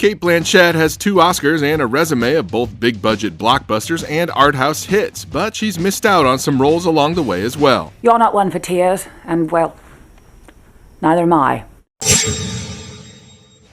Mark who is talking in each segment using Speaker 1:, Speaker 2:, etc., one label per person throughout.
Speaker 1: Cate Blanchett has 2 Oscars and a resume of both big-budget blockbusters and art house hits, but she's missed out on some roles along the way as well.
Speaker 2: You're not one for tears, and, well, neither am I.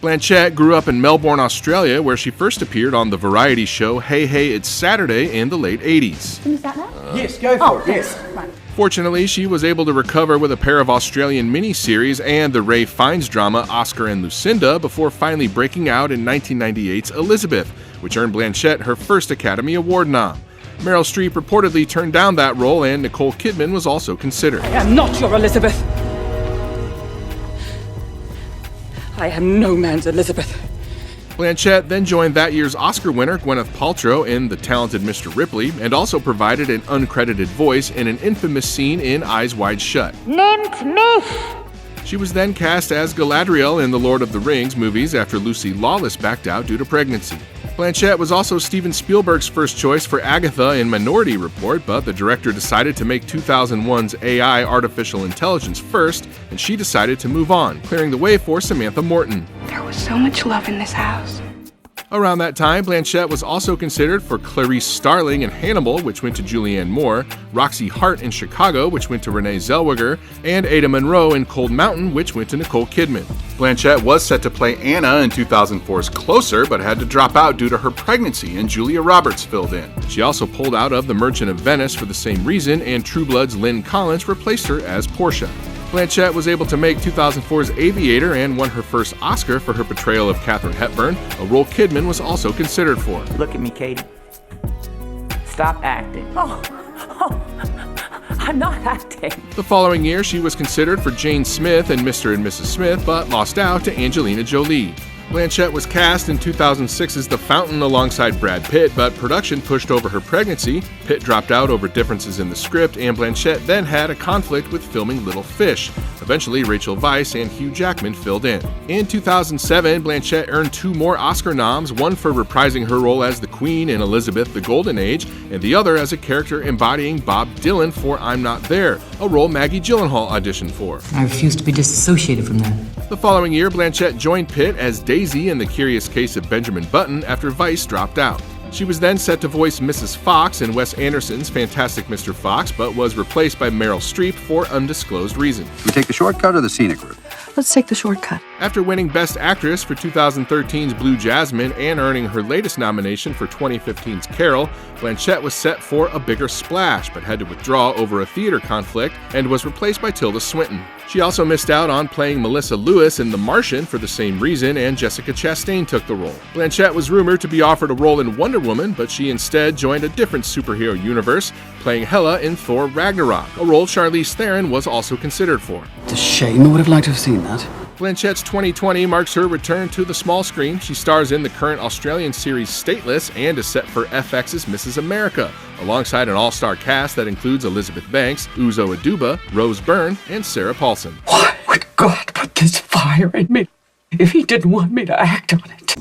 Speaker 1: Blanchett grew up in Melbourne, Australia, where she first appeared on the variety show Hey Hey It's Saturday in the late 80s.
Speaker 2: Can you start now?
Speaker 3: Yes, go for it, yes.
Speaker 2: Right.
Speaker 1: Fortunately, she was able to recover with a pair of Australian miniseries and the Ray Fiennes drama Oscar and Lucinda before finally breaking out in 1998's Elizabeth, which earned Blanchett her first Academy Award nom. Meryl Streep reportedly turned down that role, and Nicole Kidman was also considered.
Speaker 4: I am not your Elizabeth. I am no man's Elizabeth.
Speaker 1: Blanchett then joined that year's Oscar winner Gwyneth Paltrow in The Talented Mr. Ripley, and also provided an uncredited voice in an infamous scene in Eyes Wide Shut.
Speaker 2: Nehmt mich!
Speaker 1: She was then cast as Galadriel in the Lord of the Rings movies after Lucy Lawless backed out due to pregnancy. Blanchett was also Steven Spielberg's first choice for Agatha in Minority Report, but the director decided to make 2001's AI Artificial Intelligence first, and she decided to move on, clearing the way for Samantha Morton.
Speaker 5: There was so much love in this house.
Speaker 1: Around that time, Blanchett was also considered for Clarice Starling in Hannibal, which went to Julianne Moore, Roxy Hart in Chicago, which went to Renee Zellweger, and Ada Monroe in Cold Mountain, which went to Nicole Kidman. Blanchett was set to play Anna in 2004's Closer, but had to drop out due to her pregnancy, and Julia Roberts filled in. She also pulled out of The Merchant of Venice for the same reason, and True Blood's Lynn Collins replaced her as Portia. Blanchett was able to make 2004's Aviator and won her first Oscar for her portrayal of Katharine Hepburn, a role Kidman was also considered for.
Speaker 6: Look at me, Katie. Stop acting.
Speaker 2: I'm not acting.
Speaker 1: The following year, she was considered for Jane Smith in Mr. and Mrs. Smith, but lost out to Angelina Jolie. Blanchett was cast in 2006's The Fountain alongside Brad Pitt, but production pushed over her pregnancy. Pitt dropped out over differences in the script, and Blanchett then had a conflict with filming Little Fish. Eventually, Rachel Weisz and Hugh Jackman filled in. In 2007, Blanchett earned 2 more Oscar noms, one for reprising her role as the Queen in Elizabeth the Golden Age, and the other as a character embodying Bob Dylan for I'm Not There, a role Maggie Gyllenhaal auditioned for.
Speaker 7: I refuse to be disassociated from that.
Speaker 1: The following year, Blanchett joined Pitt as Daisy in The Curious Case of Benjamin Button after Weisz dropped out. She was then set to voice Mrs. Fox in Wes Anderson's Fantastic Mr. Fox, but was replaced by Meryl Streep for undisclosed reason.
Speaker 8: We take the shortcut or the scenic route?
Speaker 5: Let's take the shortcut.
Speaker 1: After winning Best Actress for 2013's Blue Jasmine and earning her latest nomination for 2015's Carol, Blanchett was set for A Bigger Splash, but had to withdraw over a theater conflict and was replaced by Tilda Swinton. She also missed out on playing Melissa Lewis in The Martian for the same reason, and Jessica Chastain took the role. Blanchett was rumored to be offered a role in Wonder Woman, but she instead joined a different superhero universe, playing Hela in Thor Ragnarok, a role Charlize Theron was also considered for.
Speaker 3: It's a shame. I would have liked to have seen that.
Speaker 1: Blanchett's 2020 marks her return to the small screen. She stars in the current Australian series Stateless and is set for FX's Mrs. America, alongside an all-star cast that includes Elizabeth Banks, Uzo Aduba, Rose Byrne, and Sarah Paulson.
Speaker 4: Why would God put this fire in me if he didn't want me to act on it?